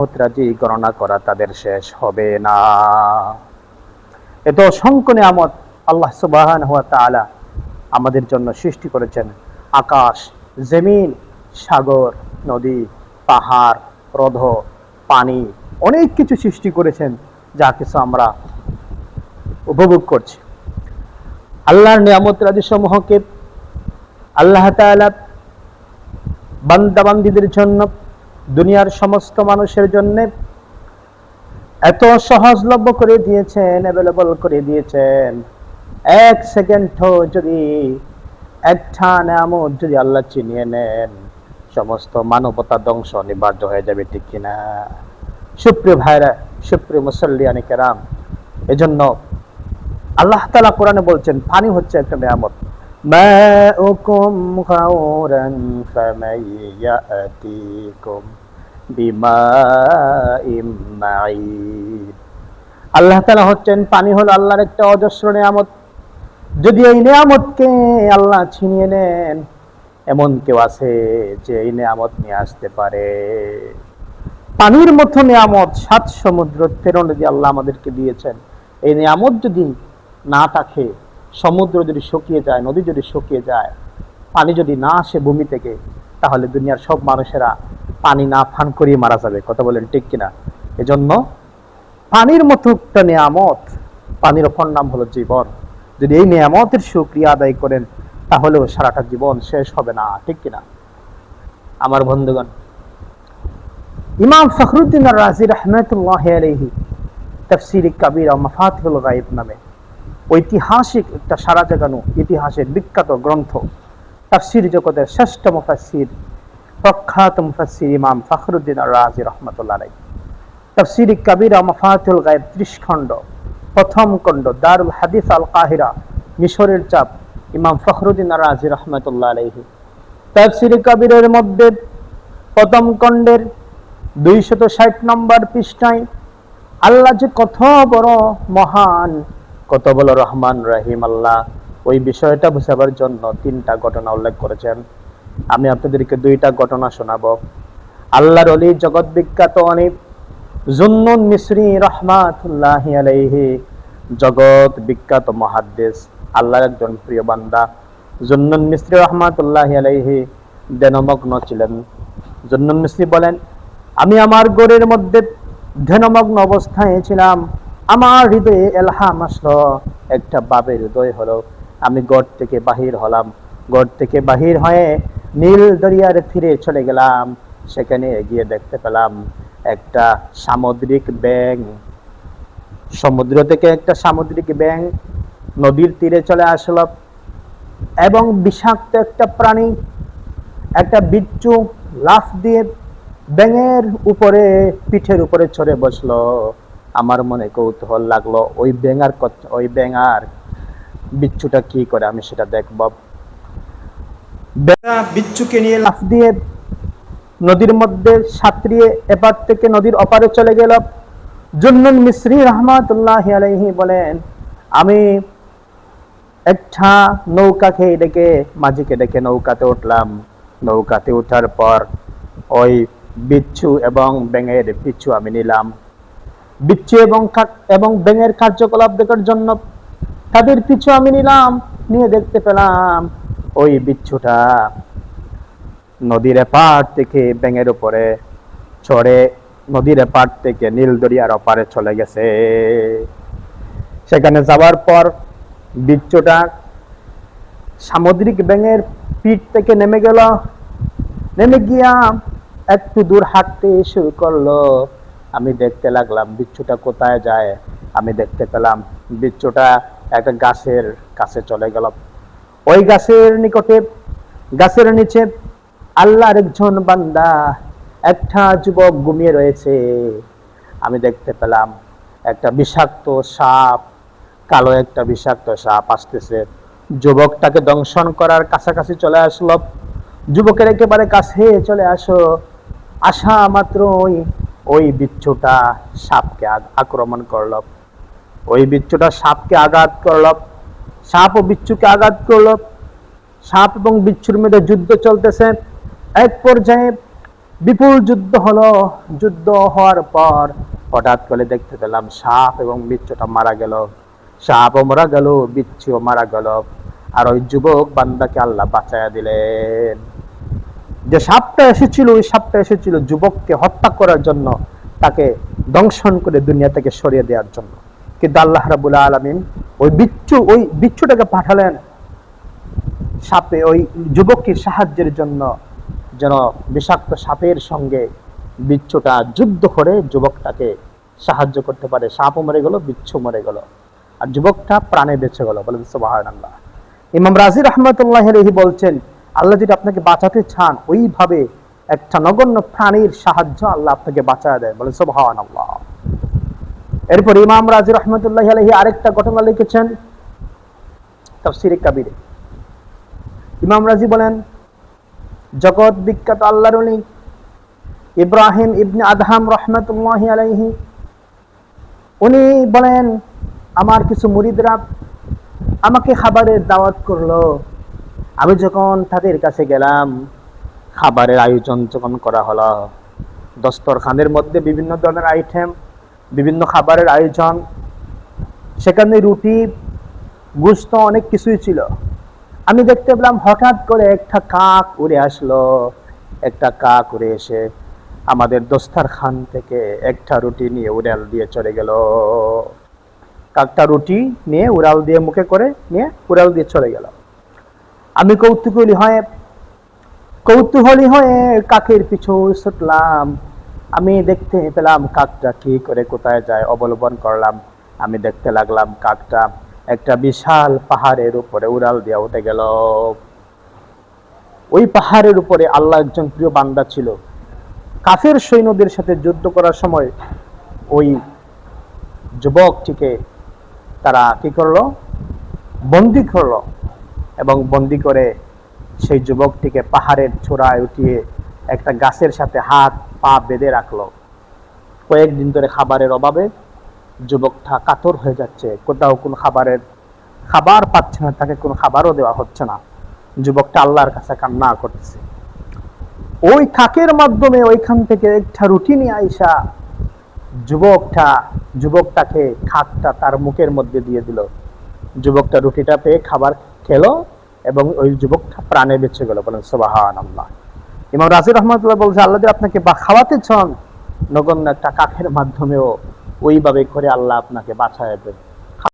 মুদ্রাজি গণনা করা তাদের শেষ হবে না। এত অসংখ্য নিয়ামত আল্লাহ সুবহানাহু ওয়া তাআলা আমাদের জন্য সৃষ্টি করেছেন। আকাশ, জমিন, সাগর, নদী, পাহাড়, হ্রদ, পানি, অনেক কিছু সৃষ্টি করেছেন, যা কিছু আমরা উপভোগ করছি। আল্লাহর নিয়ামত রাজি সমূহকে আল্লাহ তাআলা বান্দা বান্দীদের জন্য, দুনিয়ার সমস্ত মানুষের জন্য এত সহজলভ্য করে দিয়েছেন, অ্যাভেলেবল করে দিয়েছেন। এক সেকেন্ড যদি একটা নিয়ামত যদি আল্লাহ চিনিয়ে নেন, সমস্ত মানবতা ধ্বংস অনিবার্য হয়ে যাবে, ঠিক কিনা? সুপ্রিয় ভাইরা, সুপ্রিয় মুসল্লিয়ানে কেরাম, এজন্য আল্লাহ তাআলা কোরআনে বলছেন পানি হচ্ছে একটা নিয়ামত। মাউকুম গাওরান ফামাইয়াতিকুম বিমাইম মাঈন। আল্লাহ তাআলা হচ্ছেন পানি হলো আল্লাহর একটা অজস্র নিয়ামত। যদি এই নিয়ামতকে আল্লাহ ছিনিয়ে নেন, এমন কেউ আছে যে এই নিয়ামত নিয়ে আসতে পারে? পানির মতো নিয়ামত 7 সমুদ্র 13 নদী আল্লাহ আমাদেরকে দিয়েছেন। এই নিয়ামত যদি না থাকে, সমুদ্র যদি শুকিয়ে যায়, নদী যদি শুকিয়ে যায়, পানি যদি না আসে ভূমি থেকে, তাহলে দুনিয়ার সব মানুষেরা পানি না পান করিয়ে মারা যাবে। কথা বলেন ঠিক কিনা? এজন্য পানির মতো একটা নিয়ামত, পানির অপর নাম হলো জীবন। যদি এই নিয়ামতের শুকরিয়া আদায় করেন, তাহলেও সারাটা জীবন শেষ হবে না, ঠিক কিনা? আমার বন্ধুগণ, ইমাম ফখরুদ্দিন আর-রাজি রাহমাতুল্লাহি আলাইহি তাফসীর কবির ও মাফাতিহুল গায়ব নামে ঐতিহাসিক একটা সারা জাগানো ইতিহাসের বিখ্যাত গ্রন্থ, তাফসীর জগতের শ্রেষ্ঠ মুফাসসির, প্রখ্যাত মুফাসসির ইমাম ফখরুদ্দিন আর-রাজি রাহমাতুল্লাহি আলাইহি তাফসীর কবির ও মাফাতিহুল গায়ব 30 খণ্ড। প্রথম খণ্ড দারুল হাদিস আল কাহিরা, মিশরের চাপ, ইমাম ফখরুদ্দিন আর-রাজি রাহমাতুল্লাহি আলাইহি। তাফসীর কবিরের মধ্যে প্রথম খণ্ডের 260 নম্বর পৃষ্ঠায় আল্লাহ যে কত বড় মহান, কত বড় রহমান রহিম আল্লাহ, ওই বিষয়টা বোঝাবার জন্য 3টা ঘটনা উল্লেখ করেছেন। আমি আপনাদেরকে 2টা ঘটনা শোনাবো। আল্লাহর ওলি, জগৎ বিখ্যাত অনেক জুন্নুন মিসরি রাহমাতুল্লাহি আলাইহি, জগৎ বিখ্যাত মুহাদ্দিস, আল্লাহর একজন প্রিয় বান্দা জুন্নুন মিসরি রাহমাতুল্লাহি আলাইহি ধ্যানমগ্ন ছিলেন। জুন্নুন মিসরি বলেন, আমি আমার ঘরের মধ্যে ধ্যানমগ্ন অবস্থায় ছিলাম। আমার হৃদয়ে এলহাম আসলো, একটা বাবের হৃদয় হলো। আমি ঘর থেকে বাহির হলাম। ঘর থেকে বাহির হয়ে নীল দরিয়ার তীরে চলে গেলাম। সেখানে গিয়ে দেখতে পেলাম একটা সামুদ্রিক ব্যাঙ। সমুদ্র থেকে একটা সামুদ্রিক ব্যাঙ নদীর তীরে চলে আসলো এবং বিষাক্ত একটা প্রাণী, একটা বিচ্ছু লাফ দিয়ে ব্যাঙের উপরে, পিঠের উপরে চড়ে বসলো। আমার মনে কৌতূহল লাগলো, ওই ব্যাঙার বিচ্ছুটা কি করে, আমি সেটা দেখব। ব্যাঙা বিচ্ছুকে নিয়ে লাফ দিয়ে নদীর মধ্যে সাঁতরিয়ে এপার থেকে নদীর অপারে চলে গেল। জুন্নুন মিসরি রাহমাতুল্লাহি আলাইহি বলেন, আমি একটা নৌকাকে ডেকে, মাঝিকে ডেকে নৌকাতে উঠলাম। নৌকাতে ওঠার পর ওই বিচ্ছু এবং ব্যাঙের পিছু আমি নিলাম। বিচ্ছু এবং ব্যাঙের কার্যকলাপ দেখার জন্য তাদের পিছু আমি নিলাম। নিয়ে দেখতে পেলাম ওই বিচ্ছুটা নদীর এপার থেকে ব্যাঙের উপরে চড়ে নদীর এপার থেকে নীল দরিয়ার ওপারে চলে গেছে। সেখানে যাওয়ার পর বিচ্ছুটা সামুদ্রিক ব্যাঙের পিঠ থেকে নেমে গেল। নেমে গিয়া একটু দূর হাঁটতে শুরু করলো। আমি দেখতে লাগলাম বিচ্ছুটা কোথায় যায়। আমি দেখতে পেলাম বিচ্ছুটা একটা গাছের কাছে চলে গেল। ওই গাছের নিকটে, গাছের নিচে আল্লাহর একজন বান্দা, একটা যুবক ঘুমিয়ে রয়েছে। আমি দেখতে পেলাম একটা বিষাক্ত সাপ, কালো একটা বিষাক্ত সাপ আসতেছে। যুবকটাকে দংশন করার কাছাকাছি চলে আসলো। যুবকের একেবারে কাছে চলে আসা মাত্র ওই বিচ্ছুটা সাপকে আক্রমণ করল। ওই বিচ্ছুটা সাপকে আঘাত করল। সাপ ও বিচ্ছুকে আঘাত করল। সাপ এবং বিচ্ছুর মধ্যে যুদ্ধ চলতেছে। এক পর্যায়ে বিপুল যুদ্ধ হলো। যুদ্ধ হওয়ার পর হঠাৎ করে দেখতে পেলাম সাপ এবং বিচ্ছুটা মারা গেল। সাপও মারা গেল, বিচ্ছুও মারা গেল। আর ওই যুবক বান্দাকে আল্লাহ বাঁচায়া দিলেন। যে সাপটা এসেছিল, ওই সাপটা এসেছিল যুবককে হত্যা করার জন্য, তাকে দংশন করে দুনিয়া থেকে সরিয়ে দেওয়ার জন্য। কিন্তু আল্লাহ রাব্বুল আলামিন ওই বিচ্ছুটাকে পাঠালেন সাপে ওই যুবকের সাহায্যের জন্য, যেন বিষাক্ত সাপের সঙ্গে বিচ্ছুটা যুদ্ধ করে যুবকটাকে সাহায্য করতে পারে। সাপও মরে গেল, বিচ্ছু মরে গেল, আর যুবকটা প্রাণে বেঁচে গেল। বলেন সুবহানাল্লাহ। ইমাম রাজি রাহমাতুল্লাহি আলাইহি বলছেন, আল্লাহ যদি আপনাকে বাঁচাতে চান, ওইভাবে একটা নগণ্য প্রাণীর সাহায্য আল্লাহ আপনাকে বাঁচায় দেয়। বলেন সুবহানাল্লাহ। এরপর ইমাম রাজি রাহমাতুল্লাহি আলাইহি আরেকটা ঘটনা লিখেছেন তাফসীরে কাবীরে। ইমাম রাজি বলেন, জগৎ বিখ্যাত আল্লাহর ওলি ইব্রাহিম ইবনে আদহাম রাহমাতুল্লাহি আলাইহি, উনি বলেন, আমার কিছু মুরিদরা আমাকে খাবারের দাওয়াত করলো। আমি যখন তাদের কাছে গেলাম, খাবারের আয়োজন যখন করা হলো, দস্তরখানের মধ্যে বিভিন্ন ধরনের আইটেম, বিভিন্ন খাবারের আয়োজন, সেখানে রুটি, গোশত, অনেক কিছুই ছিল। আমি দেখতে পেলাম হঠাৎ করে একটা কাক উড়ে আসলো। একটা কাক উড়ে এসে আমাদের দস্তরখান থেকে একটা রুটি নিয়ে উড়াল দিয়ে চলে গেল। কাকটা রুটি নিয়ে উড়াল দিয়ে মুখে করে নিয়ে উড়াল দিয়ে চলে গেল। আমি কৌতূহলী হয়ে কাকের পিছু ছুটলাম। আমি দেখতে পেলাম কাকটা কি করে কোথায় যায়, অবলম্বন করলাম। আমি দেখতে লাগলাম কাকটা একটা বিশাল পাহাড়ের উপরে উড়াল দিয়ে উঠে গেল। ওই পাহাড়ের উপরে আল্লাহ একজন প্রিয় বান্দা ছিল। কাফের সৈন্যদের সাথে যুদ্ধ করার সময় ওই যুবকটিকে তারা কি করলো, বন্দী করলো, এবং বন্দী করে সেই যুবকটিকে পাহাড়ের চূড়ায় উঠিয়ে একটা গাছের সাথে হাত পা বেঁধে রাখলো। কয়েকদিন ধরে খাবারের অভাবে যুবকটা কাতর হয়ে যাচ্ছে, কোথাও কোনো খাবার পাচ্ছে না, তাকে কোনো খাবারও দেওয়া হচ্ছে না। যুবকটা আল্লাহর কাছে কান্না করতেছে। ওই কাকের মাধ্যমে ওইখান থেকে একটা রুটি নিয়ে আইসা যুবকটাকে খাকটা তার মুখের মধ্যে দিয়ে দিল। যুবকটা রুটিটা পেয়ে খাবার খেলো এবং ওই যুবকটা প্রাণে বেঁচে গেল। বলেন সুবহানাল্লাহ। ইমাম রাজি রহমাতুল্লাহ বলছে, আল্লাহ যদি আপনাকে খাওয়াতে চান, নগণ্য একটা কাকের মাধ্যমেও ওইভাবে করে আল্লাহ আপনাকে বাঁচায় দেবে।